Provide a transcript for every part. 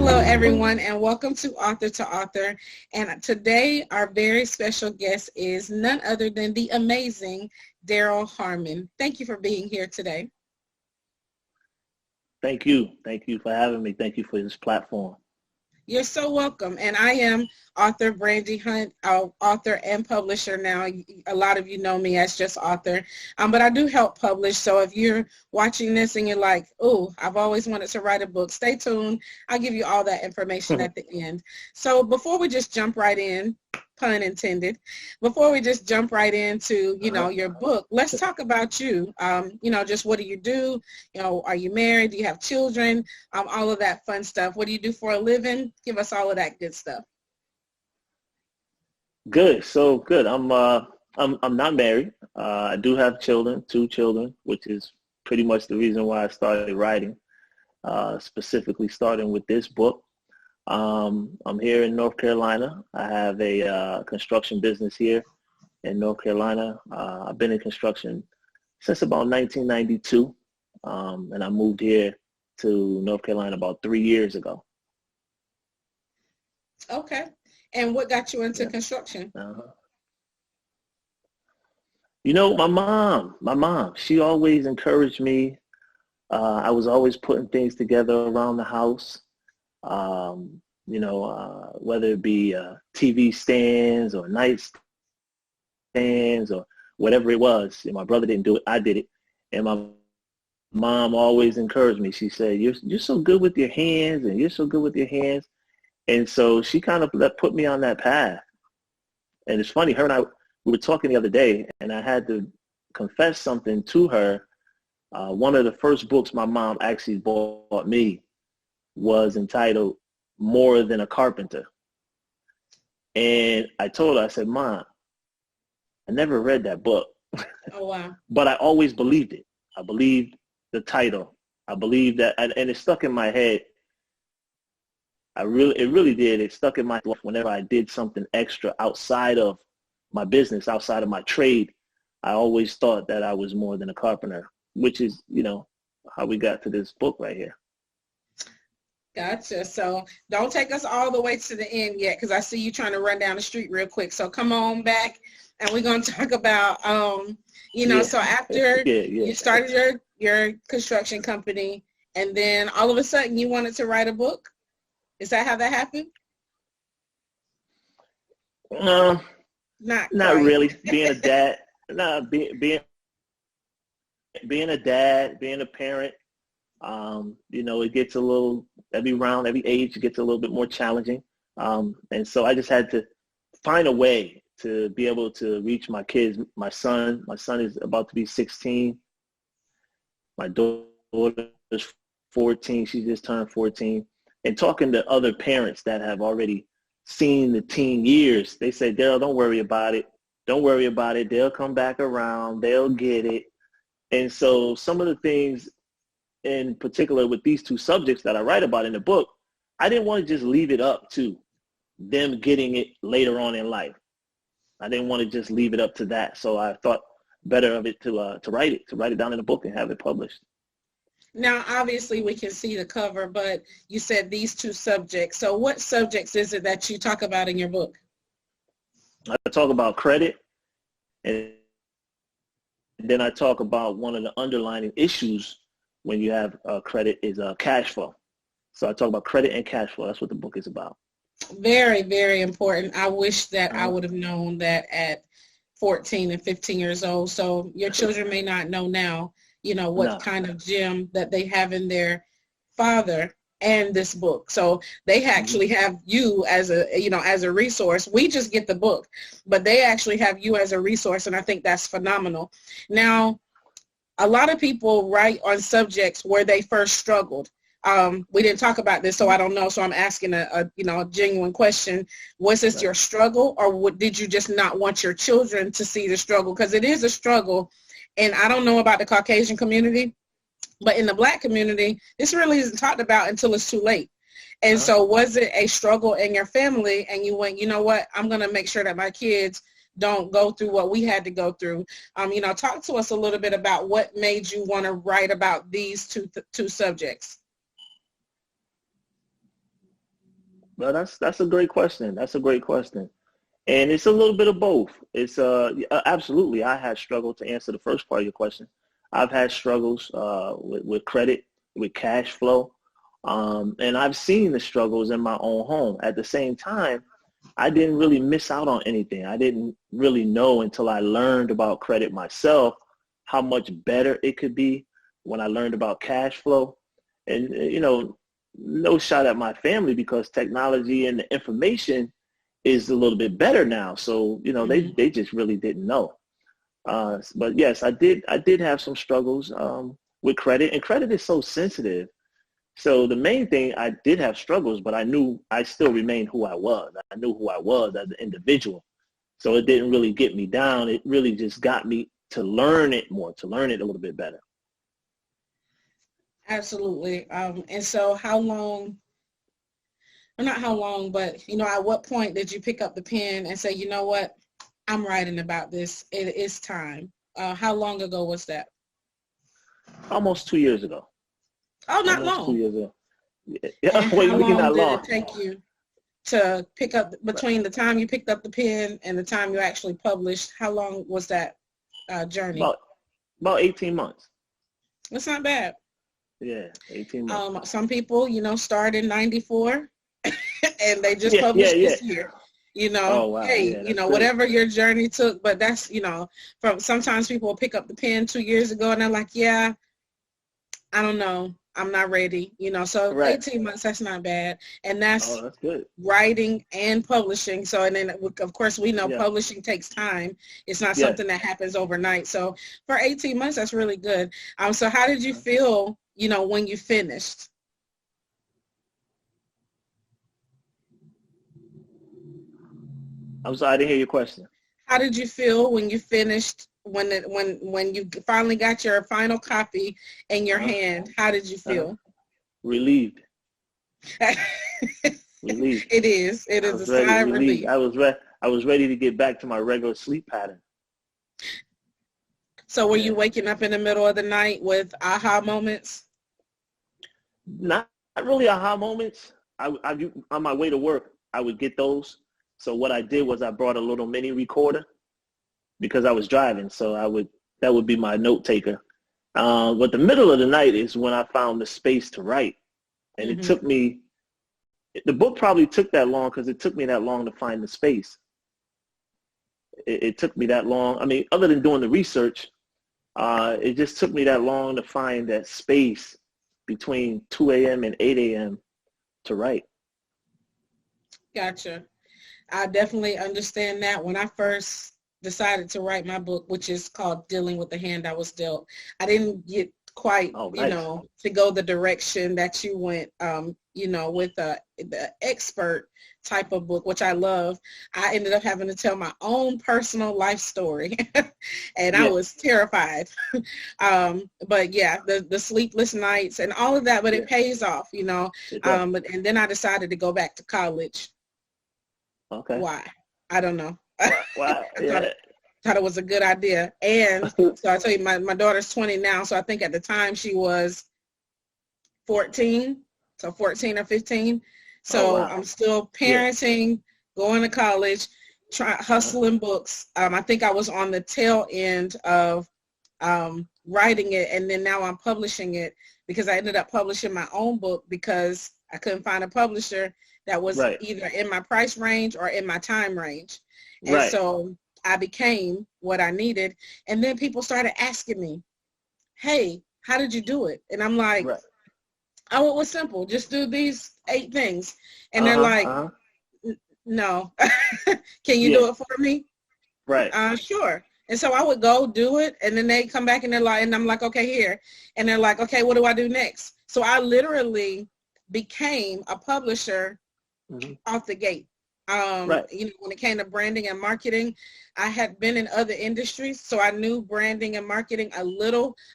Hello, everyone, and welcome to Author. And today, our very special guest is none other than the amazing Daryl Harmon. Thank you for being here today. Thank you. Thank you for having me. Thank you for this platform. You're so welcome. And I am author Brandy Hunt, author and publisher now. A lot of you know me as just author, but I do help publish. So if you're watching this and you're like, oh, I've always wanted to write a book, stay tuned. I'll give you all that information at the end. So before we just jump right in, pun intended, before we just jump right into, your book, let's talk about you. Just what do you do? Are you married? Do you have children? All of that fun stuff. What do you do for a living? Give us all of that good stuff. Good. So good. I'm not married. I do have children, 2 children, which is pretty much the reason why I started writing, specifically starting with this book. I'm here in North Carolina. I have a construction business here in North Carolina. I've been in construction since about 1992, and I moved here to North Carolina about 3 years ago. Okay. And what got you into construction? My mom, she always encouraged me. I was always putting things together around the house. Whether it be TV stands or nightstands or whatever it was. My brother didn't do it, I did it. And my mom always encouraged me. She said, you're so good with your hands, and you're so good with your hands. And so she kind of put me on that path. And it's funny, her and I, we were talking the other day, and I had to confess something to her. One of the first books my mom actually bought me was entitled More Than a Carpenter. And I told her, I said, Mom, I never read that book. Oh, wow. But I always believed it. I believed the title. I believed that, and it stuck in my head. It really did. It stuck in my head whenever I did something extra outside of my business, outside of my trade. I always thought that I was more than a carpenter, which is, how we got to this book right here. Gotcha. So don't take us all the way to the end yet, because I see you trying to run down the street real quick. So come on back, and we're going to talk about, so after you started your construction company, and then all of a sudden you wanted to write a book. Is that how that happened? No, not really. Being a dad, being a dad, being a parent, it gets a little, every age, it gets a little bit more challenging. And so I just had to find a way to be able to reach my kids. My son is about to be 16. My daughter is 14. She just turned 14. And talking to other parents that have already seen the teen years, they say, Daryl, don't worry about it. Don't worry about it. They'll come back around. They'll get it. And so some of the things in particular with these 2 subjects that I write about in the book, I didn't want to just leave it up to them getting it later on in life. I didn't want to just leave it up to that. So I thought better of it to write it down in a book and have it published. Now, obviously, we can see the cover, but you said these 2 subjects. So what subjects is it that you talk about in your book? I talk about credit, and then I talk about one of the underlying issues when you have credit is cash flow. So I talk about credit and cash flow. That's what the book is about. Very, very important. I wish that I would have known that at 14 and 15 years old. So your children may not know now, what kind of gem that they have in their father and this book. So they actually have you as a resource. We just get the book, but they actually have you as a resource, and I think that's phenomenal. Now, a lot of people write on subjects where they first struggled. We didn't talk about this, so I don't know. So I'm asking a genuine question. Was this your struggle, or did you just not want your children to see the struggle? Because it is a struggle. And I don't know about the Caucasian community, but in the Black community, this really isn't talked about until it's too late. And so was it a struggle in your family, and you went, you know what, I'm going to make sure that my kids don't go through what we had to go through? Talk to us a little bit about what made you want to write about these two subjects. Well, that's a great question. That's a great question. And it's a little bit of both. It's absolutely. I had struggled to answer the first part of your question. I've had struggles with credit, with cash flow, and I've seen the struggles in my own home. At the same time, I didn't really miss out on anything. I didn't really know until I learned about credit myself how much better it could be when I learned about cash flow. And no shot at my family because technology and the information is a little bit better now. So, they just really didn't know. But yes, I did have some struggles with credit, and credit is so sensitive. So the main thing, I did have struggles, but I knew I still remained who I was. I knew who I was as an individual. So it didn't really get me down. It really just got me to learn it more, to learn it a little bit better. Absolutely. And so how long, or not how long, but, at what point did you pick up the pen and say, you know what, I'm writing about this. It is time. How long ago was that? Almost 2 years ago. Oh, not Almost long. 2 years ago. Yeah. How long did it take you to pick up, between the time you picked up the pen and the time you actually published? How long was that journey? About 18 months. That's not bad. Yeah, 18 months. Some people, start in 94 and they just published this year. Oh, wow. Hey, whatever your journey took, but that's, from sometimes people will pick up the pen 2 years ago and they're like, yeah, I don't know. I'm not ready, so right. 18 months, that's not bad. And that's good. Writing and publishing. So, and then of course we know publishing takes time. It's not something that happens overnight. So for 18 months, that's really good. So how did you feel, when you finished? I'm sorry, I didn't hear your question. How did you feel when you finished, when you finally got your final copy in your hand? How did you feel? Relieved. Relieved. It is a sigh of relief. I was ready to get back to my regular sleep pattern. So were you waking up in the middle of the night with aha moments? Not really aha moments. I on my way to work, I would get those. So what I did was I brought a little mini recorder because I was driving. So that would be my note taker. But the middle of the night is when I found the space to write. And it took me, the book probably took that long because it took me that long to find the space. It took me that long. I mean, other than doing the research, it just took me that long to find that space between 2 a.m. and 8 a.m. to write. Gotcha. I definitely understand that. When I first decided to write my book, which is called Dealing with the Hand I Was Dealt, I didn't get quite, to go the direction that you went, with the expert type of book, which I love. I ended up having to tell my own personal life story and I was terrified. But yeah, the sleepless nights and all of that, but it pays off, and then I decided to go back to college. Okay. Why? I don't know. Wow. Thought it was a good idea. And so I tell you, my daughter's 20 now, so I think at the time she was 14, so 14 or 15. So I'm still parenting, going to college, hustling books. I think I was on the tail end of writing it, and then now I'm publishing it because I ended up publishing my own book because I couldn't find a publisher that was either in my price range or in my time range. And so I became what I needed. And then people started asking me, hey, how did you do it? And I'm like, oh, it was simple. Just do these 8 things. And they're like, no. Can you do it for me? Right. Sure. And so I would go do it. And then they come back and they're like, and I'm like, okay, here. And they're like, okay, what do I do next? So I literally became a publisher off the gate. When it came to branding and marketing, I had been in other industries, so I knew branding and marketing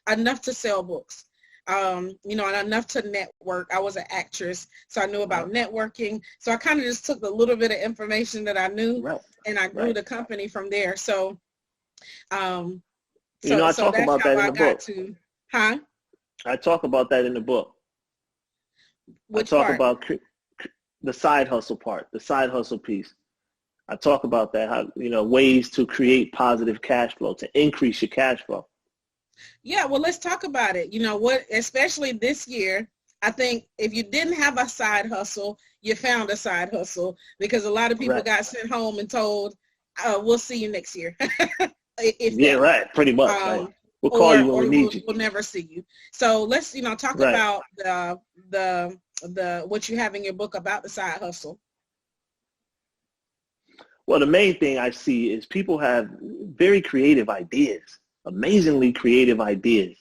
enough to sell books, and enough to network. I was an actress, so I knew about networking. So I kind of just took a little bit of information that I knew, and I grew the company from there. So, I talk about that in the book. I talk about that in the book. Which I talk part? about the side hustle part, the side hustle piece. I talk about that, how, ways to create positive cash flow, to increase your cash flow. Yeah, well, let's talk about it. You know what, especially this year, I think if you didn't have a side hustle, you found a side hustle, because a lot of people got sent home and told, we'll see you next year. Right, pretty much. We'll call you when we need you. We'll never see you. So let's, talk about the what you have in your book about the side hustle. Well, the main thing I see is people have very creative ideas, amazingly creative ideas.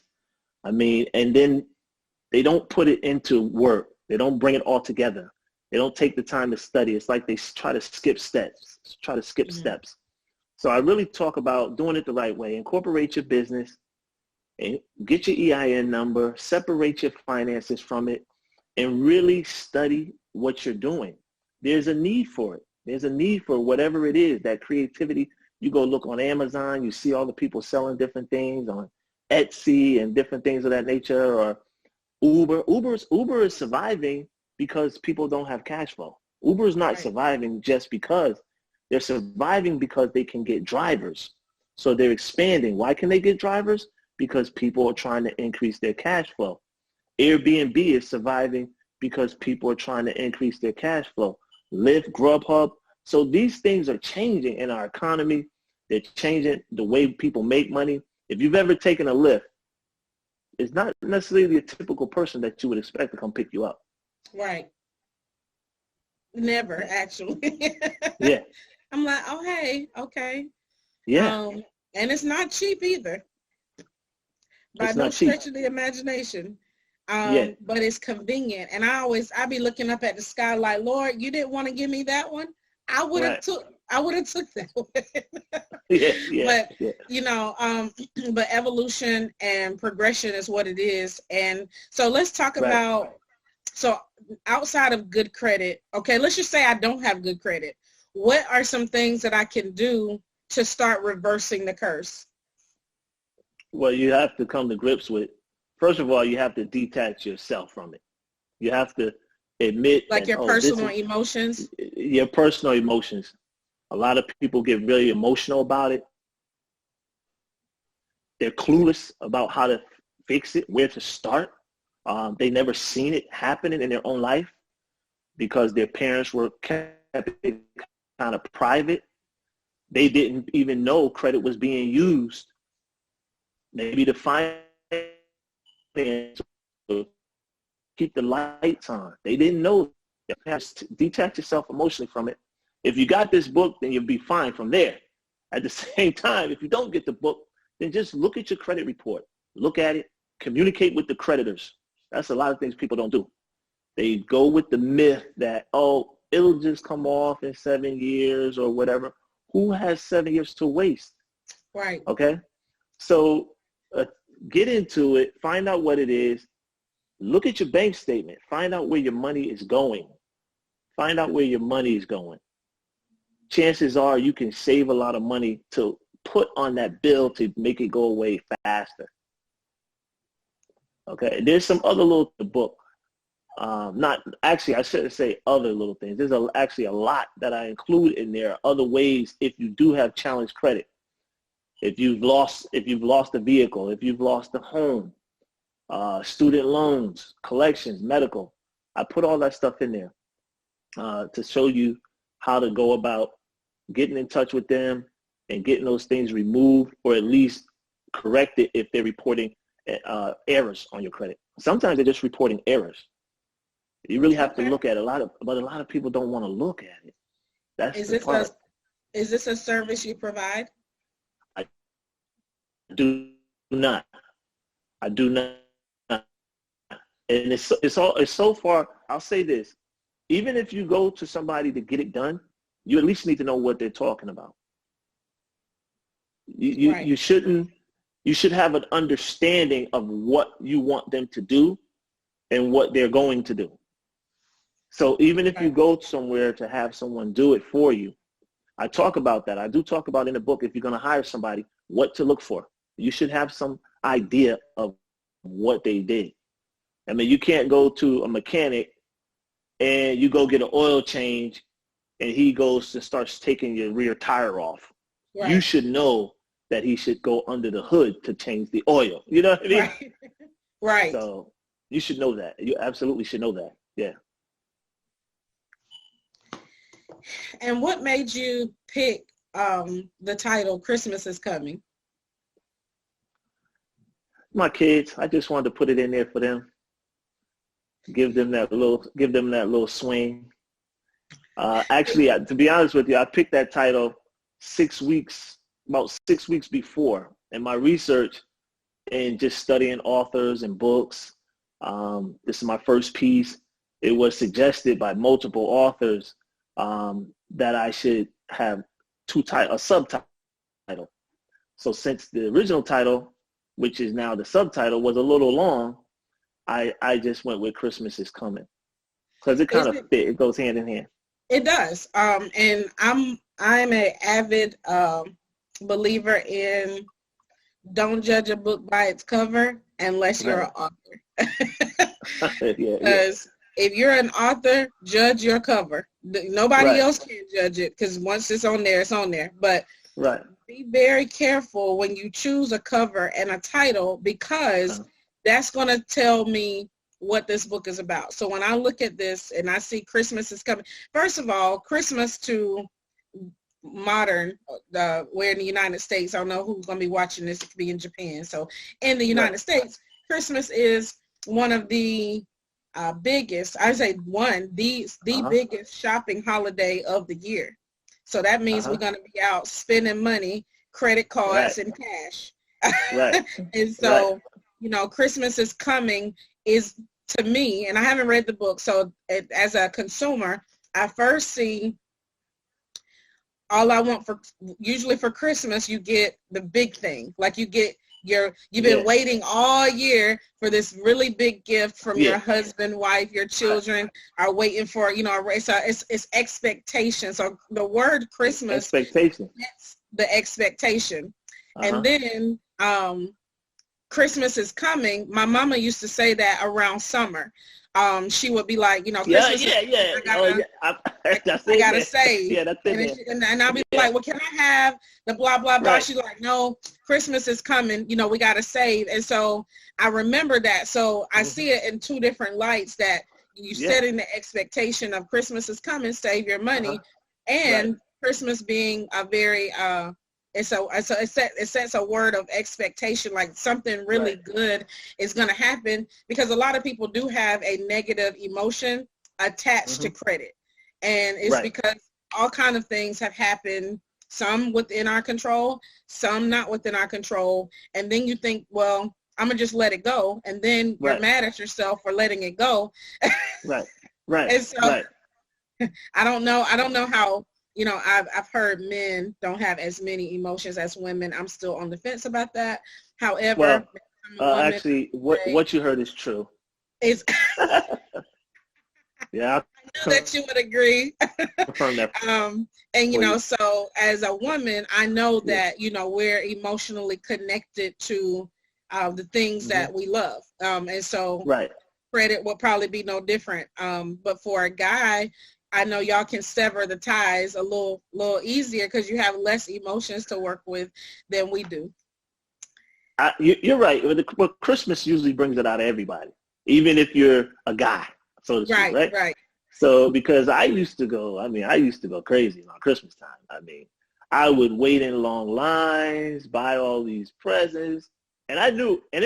I mean, and then they don't put it into work. They don't bring it all together. They don't take the time to study. It's like they try to skip steps, steps. So I really talk about doing it the right way. Incorporate your business, and get your EIN number, separate your finances from it, and really study what you're doing. There's a need for it. There's a need for whatever it is, that creativity. You go look on Amazon, you see all the people selling different things on Etsy and different things of that nature, or Uber. Uber is surviving because people don't have cash flow. Uber is not surviving just because. They're surviving because they can get drivers. So they're expanding. Why can they get drivers? Because people are trying to increase their cash flow. Airbnb is surviving because people are trying to increase their cash flow. Lyft, Grubhub. So these things are changing in our economy. They're changing the way people make money. If you've ever taken a Lyft, it's not necessarily a typical person that you would expect to come pick you up. Right. Never, actually. Yeah. I'm like, oh, hey, okay. Yeah. And it's not cheap either. By no stretch of the imagination. But it's convenient. And I be looking up at the sky like, Lord, you didn't want to give me that one? I would have took that one. But evolution and progression is what it is. And so let's talk about, so outside of good credit, okay, let's just say I don't have good credit. What are some things that I can do to start reversing the curse? Well, you have to come to grips with, first of all, you have to detach yourself from it. You have to admit, like your personal emotions. Your personal emotions. A lot of people get really emotional about it. They're clueless about how to fix it, where to start. They never seen it happening in their own life because their parents were kept it kind of private. They didn't even know credit was being used. Maybe to finance, to keep the lights on. They didn't know. You have to detach yourself emotionally from it. If you got this book, then you'll be fine from there. At the same time, if you don't get the book, then just look at your credit report. Look at it. Communicate with the creditors. That's a lot of things people don't do. They go with the myth that, oh, it'll just come off in 7 years or whatever. Who has 7 years to waste? Right. Okay? So get into it. Find out what it is. Look at your bank statement. Find out where your money is going. Find out where your money is going. Chances are you can save a lot of money to put on that bill to make it go away faster. Okay, there's some other little book. Not actually, I shouldn't say other little things. There's actually a lot that I include in there. Other ways if you do have challenged credit. If you've lost a vehicle, if you've lost a home, student loans, collections, medical. I put all that stuff in there to show you how to go about getting in touch with them and getting those things removed, or at least corrected if they're reporting errors on your credit. Sometimes they're just reporting errors. You really have to look at but a lot of people don't want to look at it. That's the part. Is this a service you provide? I do not. And it's so far. I'll say this: even if you go to somebody to get it done, you at least need to know what they're talking about. You should have an understanding of what you want them to do and what they're going to do. So even if you go somewhere to have someone do it for you, I talk about that. I do talk about in the book, if you're going to hire somebody, what to look for. You should have some idea of what they did. I mean, you can't go to a mechanic and you go get an oil change, and he goes and starts taking your rear tire off, right, you should know that he should go under the hood to change the oil. You know what I mean? Right. Right. So you should know that. You absolutely should know that. Yeah. And what made you pick the title "Christmas is Coming"? My kids. I just wanted to put it in there for them. Give them that little swing. Actually, to be honest with you, I picked that title about 6 weeks before, in my research and just studying authors and books. This is my first piece. It was suggested by multiple authors that I should have a subtitle. So since the original title, which is now the subtitle, was a little long, I just went with "Christmas is Coming" because it kind of fit. It goes hand in hand. It does. And I'm an avid believer in don't judge a book by its cover unless you're an author. Because if you're an author, judge your cover. Nobody else can judge it because once it's on there, it's on there. But be very careful when you choose a cover and a title because that's going to tell me what this book is about. So when I look at this and I see Christmas is coming, first of all, Christmas to modern, we're in the United States. I don't know who's going to be watching this. It could be in Japan. So in the United States, Christmas is one of the biggest, I say the biggest shopping holiday of the year. So that means we're going to be out spending money, credit cards, and cash. And so, you know, Christmas is coming is, to me, and I haven't read the book, so as a consumer, I first see all I want usually for Christmas, you get the big thing. Like you've been waiting all year for this really big gift from your husband, wife, your children are waiting for, you know, it's expectation. So the word Christmas, expectation, that's the expectation. And then Christmas is coming. My mama used to say that around summer. She would be like, you know, Christmas I gotta save. Yeah, that's and I'll be like, well, can I have the blah, blah, blah? She's like, no, Christmas is coming. You know, we gotta save. And so I remember that. So I see it in two different lights, that you setting the expectation of Christmas is coming, save your money, and Christmas being a very it sets a word of expectation, like something really good is going to happen, because a lot of people do have a negative emotion attached to credit. And it's because all kind of things have happened, some within our control, some not within our control. And then you think, well, I'm going to just let it go. And then you're mad at yourself for letting it go. And so I don't know how, you know, I've heard men don't have as many emotions as women. I'm still on the fence about that. However, actually, what you heard is true. Is yeah, I know that you would agree. Confirm that. And you know, so as a woman, I know that, you know, we're emotionally connected to the things that we love. And so credit will probably be no different. But for a guy, I know y'all can sever the ties a little easier because you have less emotions to work with than we do. You're right. But Christmas usually brings it out of everybody, even if you're a guy, so to speak, right? So because I used to go crazy on Christmas time. I mean, I would wait in long lines, buy all these presents, and I knew, and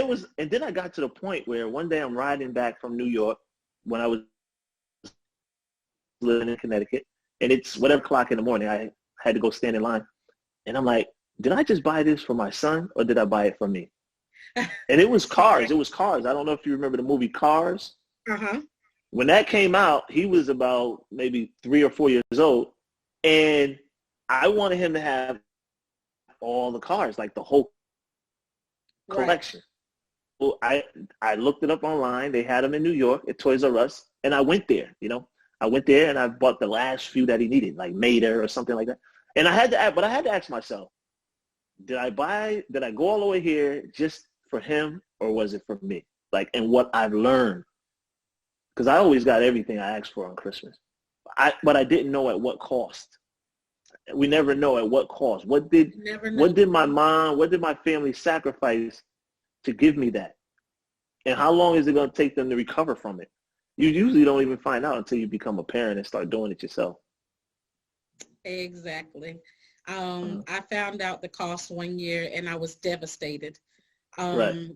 then I got to the point where one day I'm riding back from New York when I was living in Connecticut, and it's whatever o'clock in the morning. I had to go stand in line, and I'm like, did I just buy this for my son, or did I buy it for me? And it was Cars. It was Cars. I don't know if you remember the movie Cars. When that came out, he was about maybe 3 or 4 years old, and I wanted him to have all the cars, like the whole collection. Well, I looked it up online. They had them in New York at Toys R Us, and I went there, you know. I went there and I bought the last few that he needed, like Mater or something like that. And I had to ask myself, did I go all the way here just for him, or was it for me? Like, and what I've learned because I always got everything I asked for on Christmas. But I didn't know at what cost. We never know at what cost. What did my mom, what did my family sacrifice to give me that? And how long is it going to take them to recover from it? You usually don't even find out until you become a parent and start doing it yourself. Exactly. I found out the cost one year and I was devastated. Right.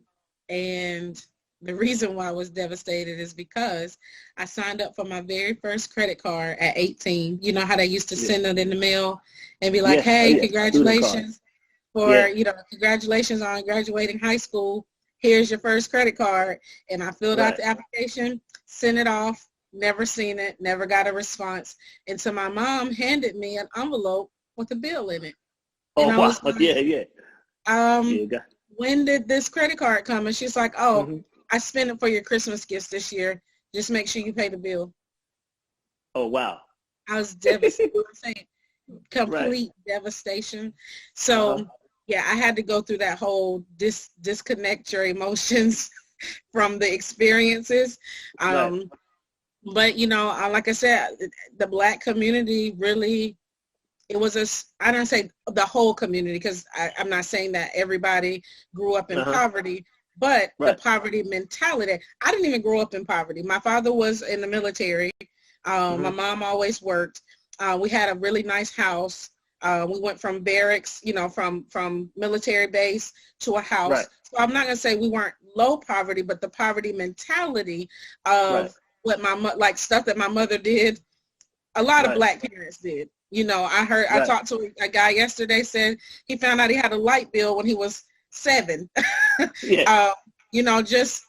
And the reason why I was devastated is because I signed up for my very first credit card at 18. You know how they used to send it in the mail and be like, hey, congratulations for, congratulations on graduating high school. Here's your first credit card. And I filled out the application, sent it off, never seen it, never got a response until my mom handed me an envelope with a bill in it. And I was like, when did this credit card come? And she's like, I spent it for your Christmas gifts this year. Just make sure you pay the bill. Oh, wow. I was devastated. I'm saying complete devastation. So, I had to go through that whole disconnect your emotions from the experiences. But, like I said, the Black community really, it was I don't say the whole community because I'm not saying that everybody grew up in poverty, but the poverty mentality. I didn't even grow up in poverty. My father was in the military. My mom always worked. We had a really nice house. We went from barracks, from military base to a house. So I'm not going to say we weren't low poverty, but the poverty mentality of what like stuff that my mother did, a lot of Black parents did. I talked to a guy yesterday, said he found out he had a light bill when he was 7. Just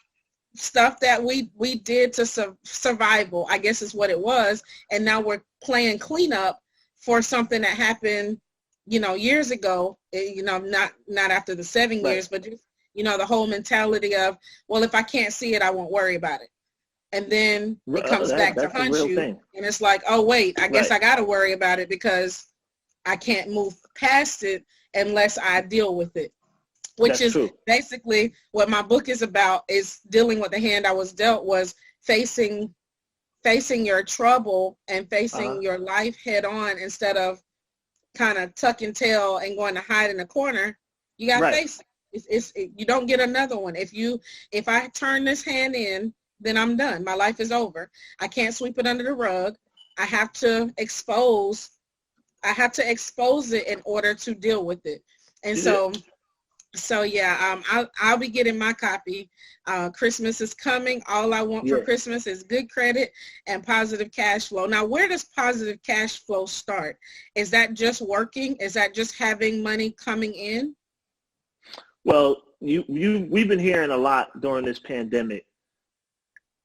stuff that we did to survival, I guess is what it was. And now we're playing cleanup for something that happened, years ago, not after the 7 years, but just, the whole mentality of, well, if I can't see it, I won't worry about it. And then it comes back to haunt you. And it's like, oh, wait, I guess I got to worry about it because I can't move past it unless I deal with it. Which is basically what my book is about, is dealing with the hand I was dealt, was facing your trouble and facing your life head on instead of kind of tucking tail and going to hide in a corner. You got to face it. You don't get another one. If I turn this hand in, then I'm done. My life is over. I can't sweep it under the rug. I have to expose it in order to deal with it. And I'll be getting my copy. Christmas is coming. All I want for Christmas is good credit and positive cash flow. Now, where does positive cash flow start? Is that just working? Is that just having money coming in? Well, we've been hearing a lot during this pandemic,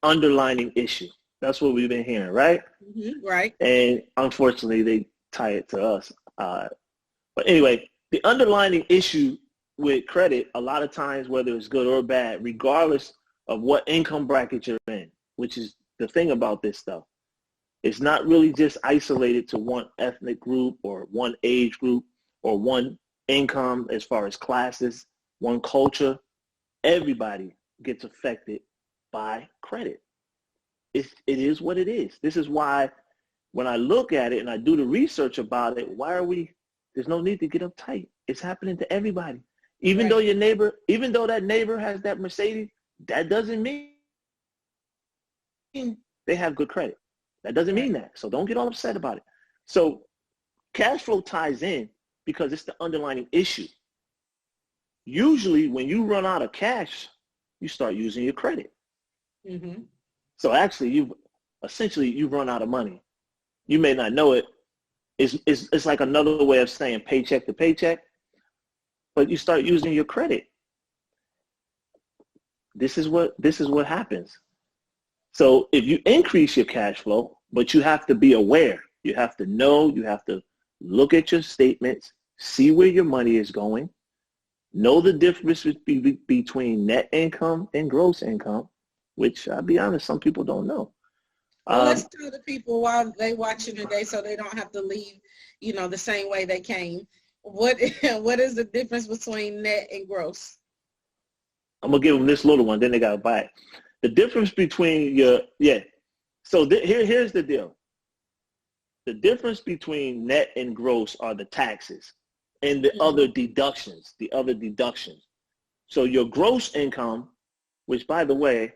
underlining issue. That's what we've been hearing, right? Right. And unfortunately, they tie it to us. But anyway, the underlining issue with credit, a lot of times, whether it's good or bad, regardless of what income bracket you're in, which is the thing about this stuff, it's not really just isolated to one ethnic group or one age group or one income as far as classes, one culture. Everybody gets affected by credit. It is what it is. This is why when I look at it and I do the research about it, there's no need to get uptight. It's happening to everybody. Even though that neighbor has that Mercedes, that doesn't mean they have good credit. That doesn't mean that. So don't get all upset about it. So cash flow ties in because it's the underlying issue. Usually when you run out of cash, you start using your credit. So actually you've run out of money. You may not know it. It's like another way of saying paycheck to paycheck, but you start using your credit. This is what happens. So if you increase your cash flow, but you have to be aware, you have to know, you have to look at your statements, see where your money is going, know the difference between net income and gross income, which I'll be honest, some people don't know. Well, let's tell the people while they watching today so they don't have to leave, the same way they came. What is the difference between net and gross? I'm going to give them this little one, then they got to buy it. The difference between here's the deal. The difference between net and gross are the taxes and the other deductions, So your gross income, which by the way,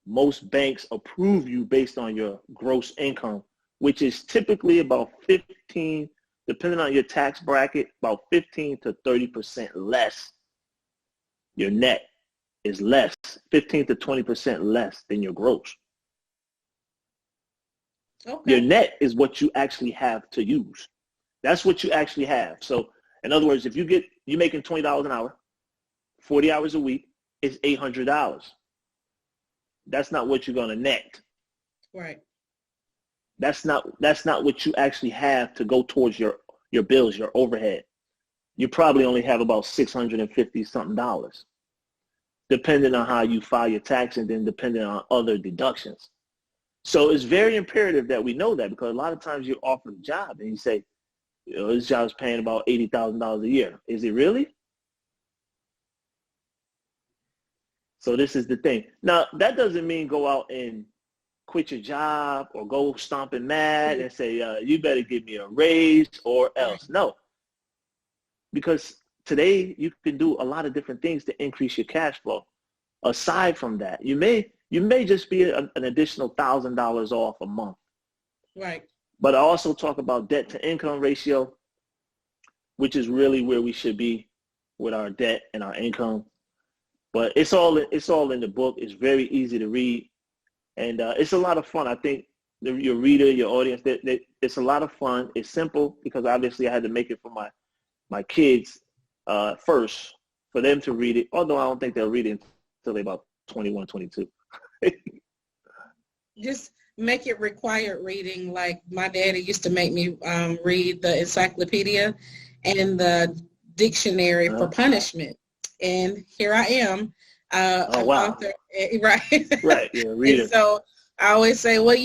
most banks approve you based on your gross income, which is typically about 15, depending on your tax bracket, about 15 to 30% less. Your net is less, 15 to 20% less than your gross. Okay. Your net is what you actually have to use. That's what you actually have. So in other words, if you're making $20 an hour, 40 hours a week, it's $800. That's not what you're going to net. Right. That's not what you actually have to go towards your bills, your overhead. You probably only have about $650 something, depending on how you file your tax and then depending on other deductions. So it's very imperative that we know that, because a lot of times you're offered a job and you say, this job is paying about $80,000 a year. Is it really? So this is the thing. Now, that doesn't mean go out and quit your job or go stomping mad and say, you better give me a raise or else. No. Because today you can do a lot of different things to increase your cash flow. Aside from that, you may just be an additional $1,000 off a month. Right. But I also talk about debt to income ratio, which is really where we should be with our debt and our income. But it's all in the book. It's very easy to read, and it's a lot of fun. I think your reader, your audience, it's a lot of fun. It's simple because obviously I had to make it for my kids first for them to read it. Although I don't think they'll read it until they're about 21, 22. Just make it required reading. Like my daddy used to make me read the encyclopedia and the dictionary for punishment. And here I am, an author, right? Right, yeah, read it. So I always say, well,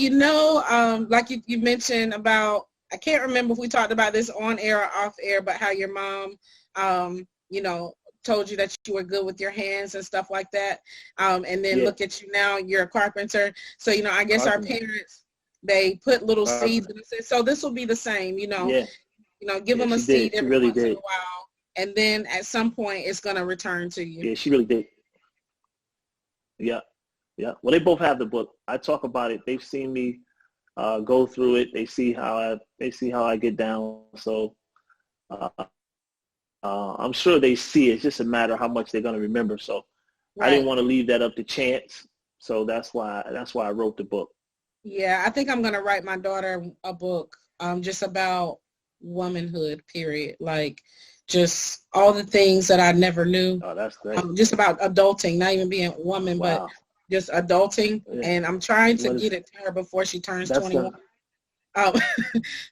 like you mentioned about, I can't remember if we talked about this on air or off air, but how your mom, told you that you were good with your hands and stuff like that. And then look at you now, you're a carpenter. So, I guess our parents, they put little seeds in it. So this will be the same, give them a seed every once in a while. And then at some point, it's going to return to you. Yeah, she really did. Yeah. Yeah. Well, they both have the book. I talk about it. They've seen me go through it. They see how I get down. So I'm sure they see it. It's just a matter of how much they're going to remember. So I didn't want to leave that up to chance. So that's why I wrote the book. Yeah, I think I'm going to write my daughter a book just about womanhood, period. Like just all the things that I never knew. Oh, that's great. Just about adulting, not even being a woman, but just adulting. Yeah. And I'm trying to get it to her before she turns 21.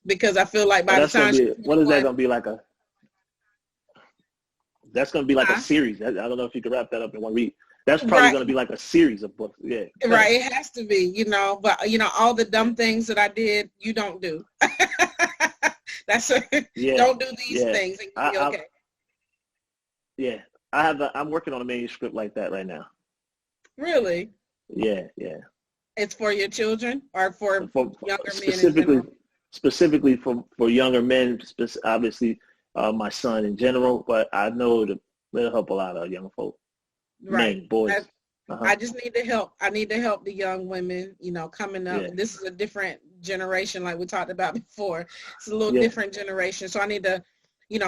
Because I feel like by the time what is that going to be like a? That's going to be like a series. I don't know if you could wrap that up in one read. That's probably going to be like a series of books. Yeah. Right. It has to be, but all the dumb things that I did, you don't do. Don't do these things and you'll be okay. I'm working on a manuscript like that right now. Really? Yeah. It's for your children or for younger men? Specifically for younger men, obviously my son in general, but I know it'll help a lot of young folk. Right. Men, boys. I just need to help. I need to help the young women, coming up. Yeah. This is a different generation like we talked about before. It's a little different generation. So I need to,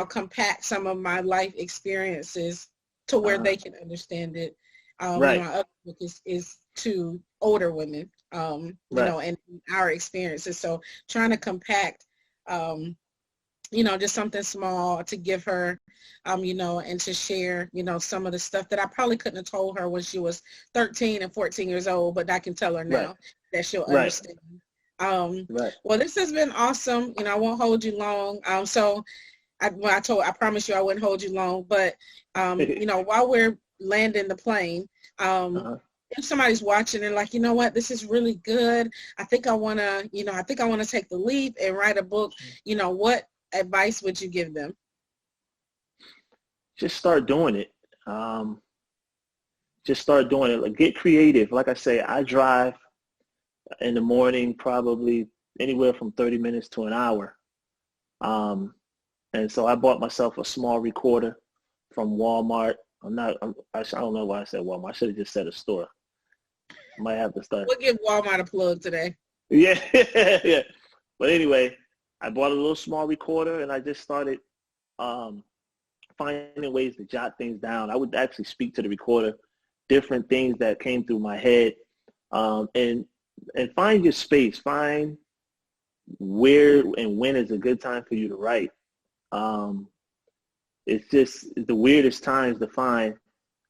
compact some of my life experiences to where they can understand it. My other book is to older women, and our experiences. So trying to compact, just something small to give her, and to share, some of the stuff that I probably couldn't have told her when she was 13 and 14 years old, but I can tell her now that she'll understand. Well, this has been awesome. I won't hold you long. So I promise you I wouldn't hold you long, but, while we're landing the plane, if somebody's watching and like, what, this is really good. I think I want to take the leap and write a book. What advice would you give them? Just start doing it. just start doing it. Like, get creative. Like I say, I drive in the morning probably anywhere from 30 minutes to an hour. And so I bought myself a small recorder from Walmart. I don't know why I said Walmart. I should have just said a store. I might have to start. We'll give Walmart a plug today. Yeah, yeah. But anyway, I bought a little small recorder and I just started finding ways to jot things down. I would actually speak to the recorder, different things that came through my head, and find your space. Find where and when is a good time for you to write. It's just the weirdest times to find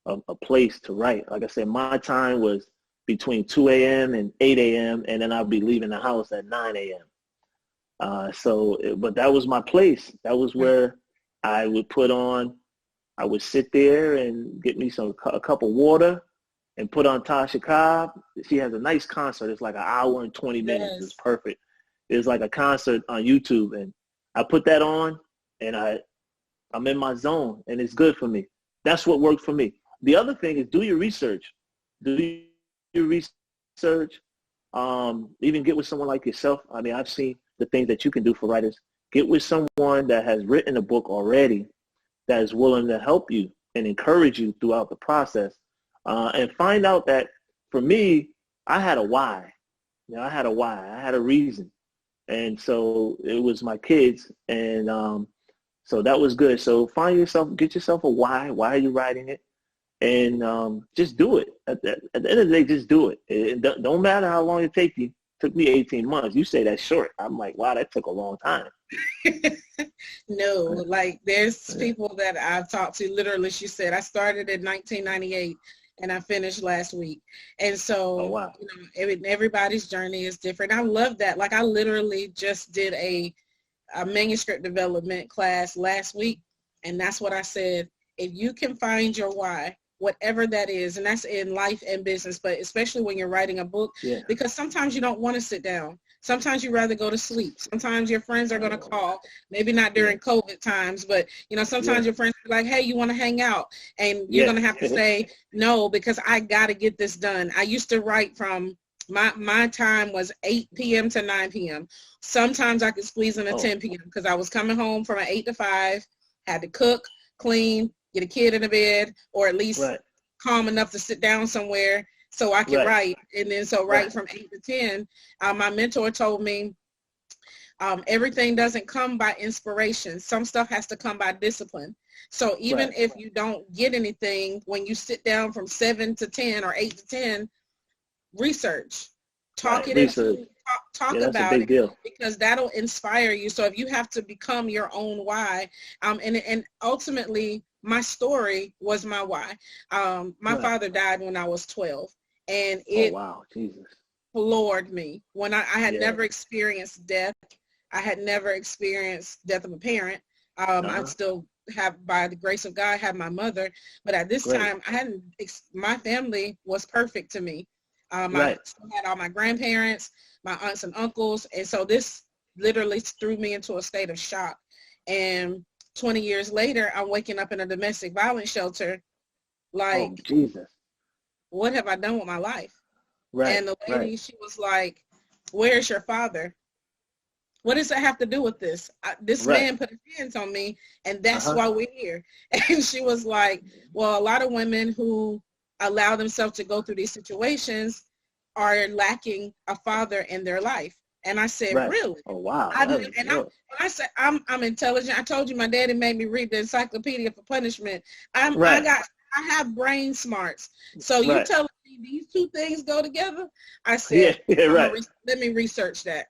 a place to write. Like I said, my time was between 2 a.m. and 8 a.m. and then I'll be leaving the house at 9 a.m. But that was my place. That was where I would sit there and get me a cup of water and put on Tasha Cobb. She has a nice concert. It's like an hour and 20 minutes. Yes. It's perfect. It's like a concert on YouTube. And I put that on and I'm in my zone and it's good for me. That's what worked for me. The other thing is do your research. Do your research. Even get with someone like yourself. I mean, I've seen the things that you can do for writers. Get with someone that has written a book already that is willing to help you and encourage you throughout the process. And find out that for me, I had a why. I had a why. I had a reason. And so it was my kids. And so that was good. So get yourself a why. Why are you writing it? And just do it. At the end of the day, just do it. It don't matter how long it takes you. It took me 18 months. You say that's short. I'm like, wow, that took a long time. No, like there's people that I've talked to, literally, she said, I started in 1998 and I finished last week. And so, wow. Everybody's journey is different. I love that. Like I literally just did a manuscript development class last week. And that's what I said. If you can find your why, whatever that is, and that's in life and business, but especially when you're writing a book, because sometimes you don't want to sit down. Sometimes you'd rather go to sleep. Sometimes your friends are going to call, maybe not during COVID times, but, sometimes your friends are like, hey, you want to hang out? And you're going to have to say, no, because I got to get this done. I used to write from, my time was 8 p.m. to 9 p.m. Sometimes I could squeeze in a 10 p.m. because I was coming home from an 8 to 5, had to cook, clean, get a kid in the bed, or at least calm enough to sit down somewhere so I could write. And then write from 8 to 10. My mentor told me everything doesn't come by inspiration. Some stuff has to come by discipline. So even if you don't get anything, when you sit down from 7 to 10 or 8 to 10, research. Talk about it deal. Because that'll inspire you. So if you have to become your own why, and ultimately my story was my why. My father died when I was 12, and it floored me. When I had never experienced death. I had never experienced death of a parent. I still have, by the grace of God, have my mother, but at this time I hadn't. My family was perfect to me. I had all my grandparents, my aunts and uncles, and so this literally threw me into a state of shock. And 20 years later, I'm waking up in a domestic violence shelter, like, Jesus, what have I done with my life? And the lady, she was like, where's your father? What does that have to do with this? This man put his hands on me, and that's why we're here. And she was like, well, a lot of women who allow themselves to go through these situations are lacking a father in their life. And I said, really? Oh, wow. I said, I'm intelligent. I told you my daddy made me read the Encyclopedia for Punishment. I have brain smarts. So you telling me these two things go together? I said, let me research that.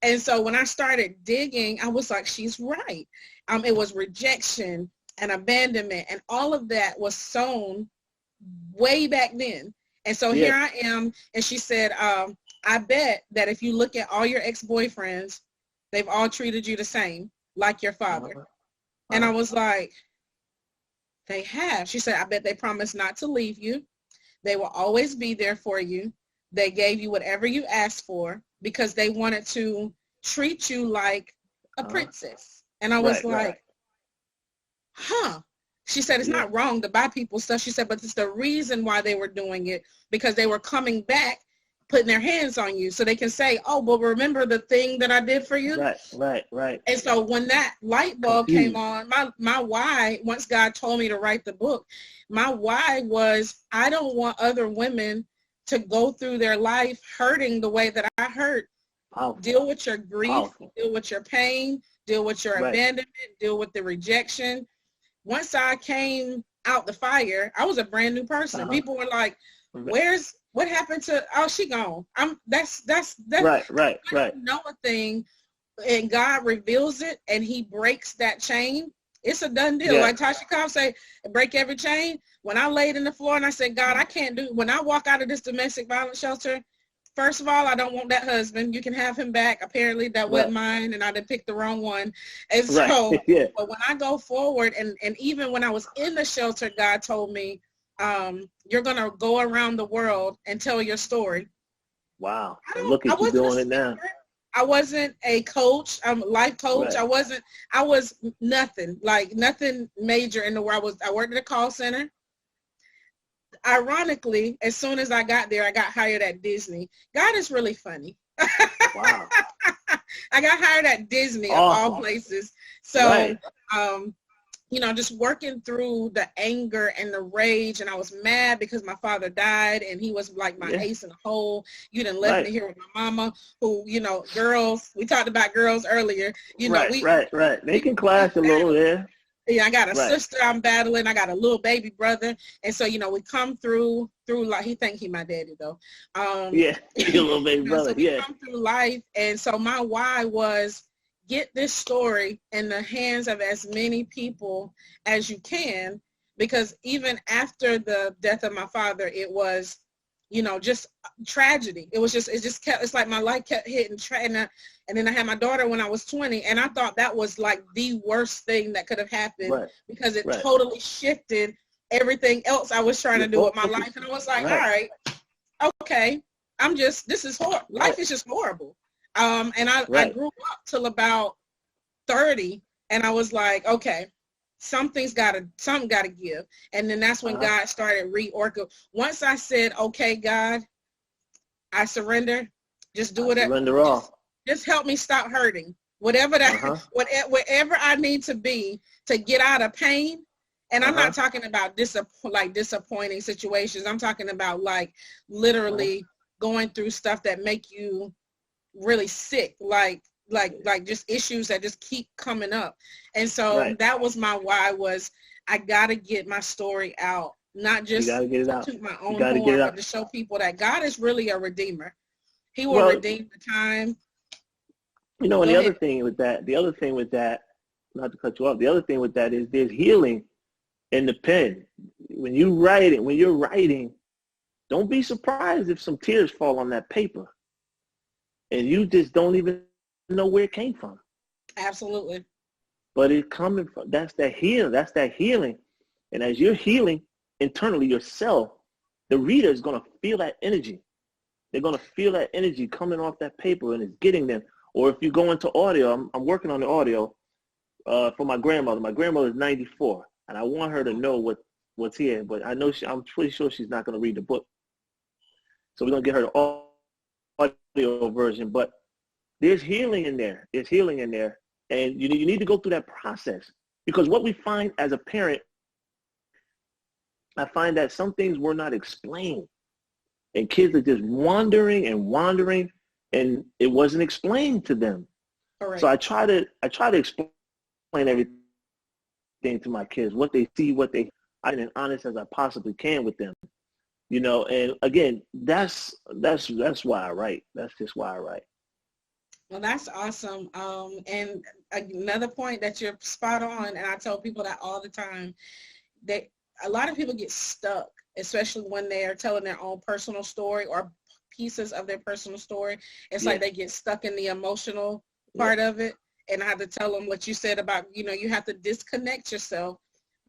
And so when I started digging, I was like, she's right. It was rejection and abandonment, and all of that was sown way back then. And so here I am, and she said, I bet that if you look at all your ex-boyfriends, they've all treated you the same, like your father. And I was like, they have. She said, I bet they promised not to leave you. They will always be there for you. They gave you whatever you asked for because they wanted to treat you like a princess. And I was like, huh. She said it's not wrong to buy people stuff. She said, but it's the reason why they were doing it, because they were coming back, putting their hands on you so they can say, oh, well, remember the thing that I did for you? Right. And so when that light bulb came on, my why, once God told me to write the book, my why was I don't want other women to go through their life hurting the way that I hurt. Powerful. Deal with your grief, Powerful. Deal with your pain, deal with your abandonment, deal with the rejection. Once I came out the fire, I was a brand new person. People were like, what happened to, oh, she gone. That's right. I don't know a thing, and God reveals it and he breaks that chain. It's a done deal. Like Tasha Cobb say, break every chain. When I laid in the floor and I said, God, I can't do, when I walk out of this domestic violence shelter, first of all, I don't want that husband. You can have him back. Apparently that wasn't mine, and I did pick the wrong one. And so, but when I go forward, and even when I was in the shelter, God told me, you're going to go around the world and tell your story. Wow. Look at you doing it now. I wasn't a coach. I'm a life coach. I was nothing, like nothing major in the world. I worked at a call center. Ironically, as soon as I got there, I got hired at Disney. God is really funny. Wow. I got hired at Disney of all places. So, just working through the anger and the rage, and I was mad because my father died, and he was like my ace in the hole. You done left me here with my mama, who, girls, we talked about girls earlier. They can clash a little, I got a sister I'm battling. I got a little baby brother. And so, we come through life. He think he my daddy, though. Your little baby brother, so we come through life. And so my why was get this story in the hands of as many people as you can, because even after the death of my father, it was, just tragedy. It's like my life kept hitting, and then I had my daughter when I was 20, and I thought that was like the worst thing that could have happened because it totally shifted everything else I was trying to do with my life. And I was like, all right, okay, this is horrible. Life is just horrible. And I grew up till about 30, and I was like, okay, something gotta give. And then that's when God started reorganizing. Once I said, okay, God, I surrender. Just do it. Surrender all. Just help me stop hurting. Whatever whatever I need to be to get out of pain. And I'm not talking about disappointing situations. I'm talking about like literally going through stuff that make you really sick, like just issues that just keep coming up. And so that was my why, was I gotta get my story out, not just to my own horn, but to show people that God is really a redeemer. He will redeem the time. And the other thing with that, not to cut you off, the other thing with that is there's healing in the pen. When you're writing, don't be surprised if some tears fall on that paper and you just don't even know where it came from. Absolutely. But it's coming from, that's that healing. And as you're healing internally yourself, the reader is going to feel that energy. They're going to feel that energy coming off that paper, and it's getting them. Or if you go into audio, I'm working on the audio for my grandmother. My grandmother's 94, and I want her to know what's here. But I know I'm pretty sure she's not going to read the book. So we're going to get her the audio version. But there's healing in there. And you need to go through that process. Because what we find as a parent, I find that some things were not explained. And kids are just wandering, and it wasn't explained to them. Right. So I try to explain everything to my kids, what they see, I'm as honest as I possibly can with them. And again, that's why I write. That's just why I write. Well, that's awesome. And another point that you're spot on, and I tell people that all the time, that a lot of people get stuck, especially when they are telling their own personal story or pieces of their personal story. It's like they get stuck in the emotional part of it. And I have to tell them what you said about, you have to disconnect yourself,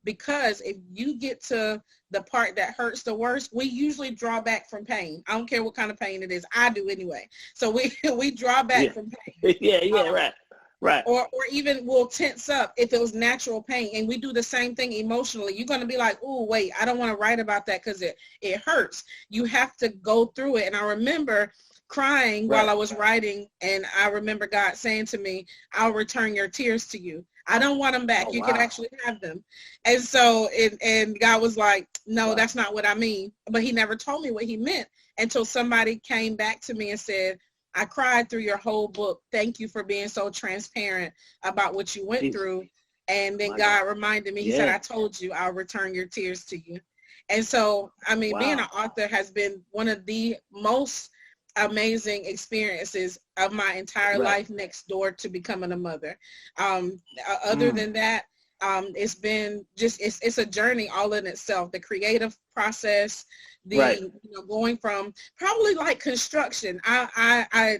because if you get to the part that hurts the worst, we usually draw back from pain. I don't care what kind of pain it is. I do anyway. So we draw back from pain. Right. Right. Or even will tense up if it was natural pain. And we do the same thing emotionally. You're going to be like, oh, wait, I don't want to write about that because it hurts. You have to go through it. And I remember crying while I was writing, and I remember God saying to me, I'll return your tears to you. I don't want them back. You can actually have them. And so, and God was like, no, that's not what I mean. But he never told me what he meant until somebody came back to me and said, I cried through your whole book. Thank you for being so transparent about what you went through. And then God reminded me, he said, I told you I'll return your tears to you. And so, I mean, being an author has been one of the most amazing experiences of my entire life, next door to becoming a mother. Other than that, it's been just, it's a journey all in itself. The creative process, you know, going from probably like construction. I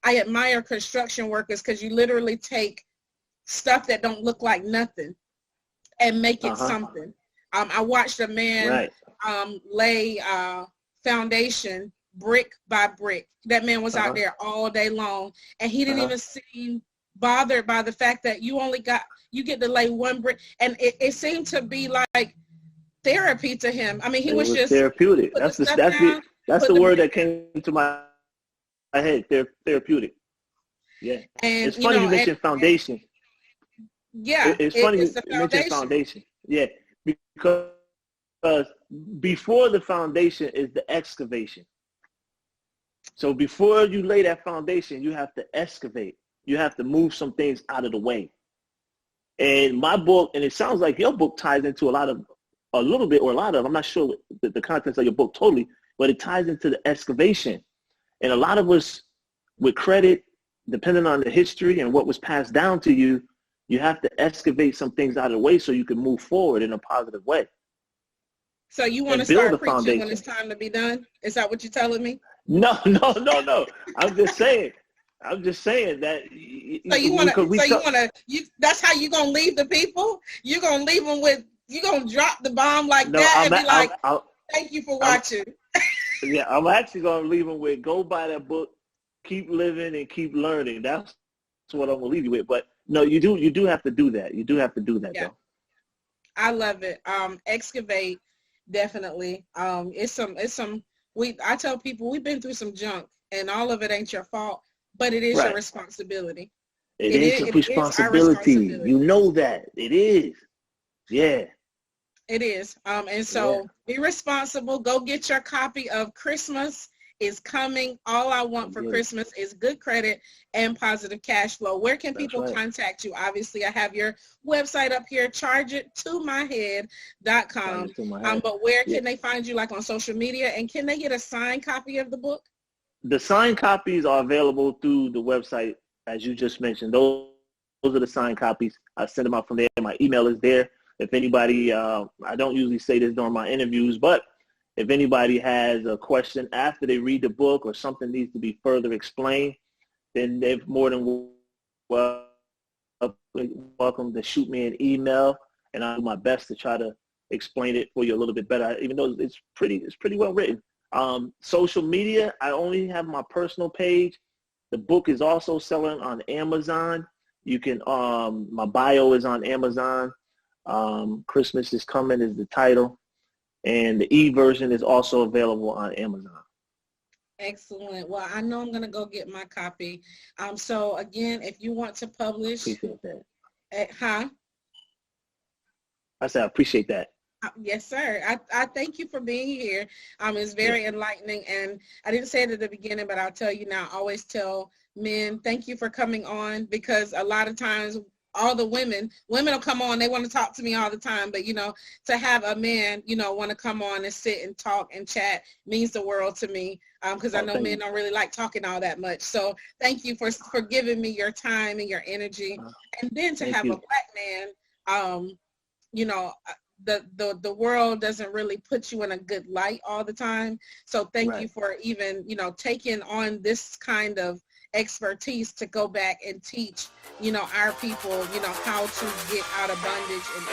admire construction workers because you literally take stuff that don't look like nothing and make it something. I watched a man lay foundation brick by brick. That man was out there all day long, and he didn't even seem bothered by the fact that you get to lay one brick, and it seemed to be like therapy to him. I mean, he was just therapeutic. That's the word that came to my head. Therapeutic. Yeah. And it's funny you mentioned foundation. Yeah. It's funny you mentioned foundation. Yeah, because before the foundation is the excavation. So before you lay that foundation, you have to excavate. You have to move some things out of the way. And my book, and it sounds like your book ties into a little bit, I'm not sure the contents of your book totally, but it ties into the excavation. And a lot of us with credit, depending on the history and what was passed down to you, you have to excavate some things out of the way so you can move forward in a positive way. So you want to start preaching when it's time to be done? Is that what you're telling me? No. I'm just saying that. That's how you're going to leave the people? You're going to leave them with, you're going to drop the bomb like that and be like, thank you for watching. I'm actually going to leave them with, go buy that book, keep living and keep learning. That's what I'm going to leave you with. But no, you do have to do that. You do have to do that, though. I love it. Excavate, definitely. I tell people we've been through some junk, and all of it ain't your fault, but it is your responsibility. It is your responsibility. You know that. It is. Yeah. It is. And so be responsible. Go get your copy of Christmas is Coming. All I Want for Christmas is good credit and positive cash flow. Where can people contact you? Obviously, I have your website up here, chargeittomyhead.com. But where can they find you, like on social media? And can they get a signed copy of the book? The signed copies are available through the website, as you just mentioned. Those are the signed copies. I send them out from there. My email is there. If anybody, I don't usually say this during my interviews, but if anybody has a question after they read the book or something needs to be further explained, then they're more than welcome to shoot me an email, and I'll do my best to try to explain it for you a little bit better, even though it's pretty well written. Social media, I only have my personal page. The book is also selling on Amazon. You can, my bio is on Amazon. Christmas is Coming is the title. And the e-version is also available on Amazon. Excellent. Well, I know I'm going to go get my copy. So again, if you want to publish. Appreciate that. I said I appreciate that. Yes, sir. I thank you for being here. It's very enlightening. And I didn't say it at the beginning, but I'll tell you now, I always tell men, thank you for coming on, because a lot of times all the women will come on, they want to talk to me all the time, but to have a man want to come on and sit and talk and chat means the world to me, because I know men don't really like talking all that much. So thank you for giving me your time and your energy. And then to have a black man, the world doesn't really put you in a good light all the time. So thank you for even taking on this kind of expertise to go back and teach our people how to get out of bondage and